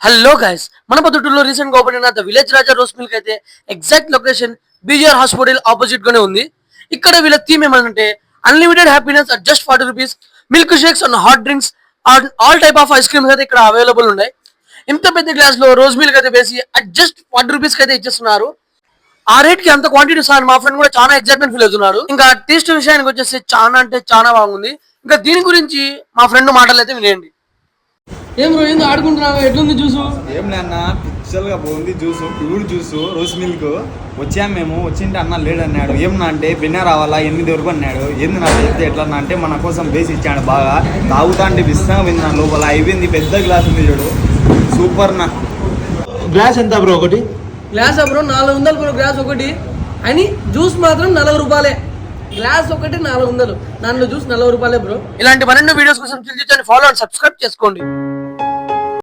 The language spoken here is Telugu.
హలో గైస్, మన పొద్దుటూరులో రీసెంట్ గా ఓపెన్ అయిన the village Raja rose milk అయితే exact location BGR hospital opposite గానే ఉంది. ఇక్కడ వీళ్ళ థీమ్ ఏమంటే unlimited happiness at just 40 rupees. Milk shakes and hot drinks all type of ice creams అయితే ఇక్కడ అవైలబుల్ ఉన్నాయి. ఇంత పెద్ద గ్లాస్ లో రోజ్ మిల్క్ అయితే వేసి అట్ జస్ట్ 40 రూపీస్ కి అయితే ఇచ్చేస్తున్నారు. ఆ రేట్ కి అంత క్వాంటిటీ సార్ మా ఫ్రెండ్ కూడా చాలా ఎగ్జైట్మెంట్ ఫీల్ అవుతున్నారు. ఇంకా టేస్ట్ విషయానికి వచ్చేసి చాలా అంటే చాలా బాగుంది. ఇంకా దీని గురించి మా ఫ్రెండ్ మాటలు అయితే వినేయండి. ఏం బ్రో ఏందో ఆడుకుంటున్నావు, ఎట్లుంది జ్యూసు? ఏం లేదన్న, పిచ్చల్గా బాగుంది juice, pure juice, rose milk. వచ్చాము మేము, వచ్చింటే అన్న లేడన్నాడు. ఏమన్నా అంటే బిన్న రావాలా 8 వరకు అన్నాడు. ఏంది నాకు చెప్తే ఎట్లా అంటే మన కోసం వేసి ఇచ్చాడు. బాగా తాగుతా అంటే విస్తరంగా పోయింది నా లోపల. అయిపోయింది, పెద్ద గ్లాస్ ఉంది చూడు, సూపర్ నా. గ్లాస్ ఎంత బ్రో? ఒకటి గ్లాస్ బ్రో 400 బ్రో గ్లాస్ ఒకటి. అని జ్యూస్ మాత్రం 40 రూపాయలే. గ్లాస్ ఒకటి 400, దానిలో జ్యూస్ 40 రూపాయలే బ్రో. ఇలాంటి మరెన్నో వీడియోస్ కోసం ఫాలో అండ్ సబ్స్క్రైబ్ చేసుకోండి.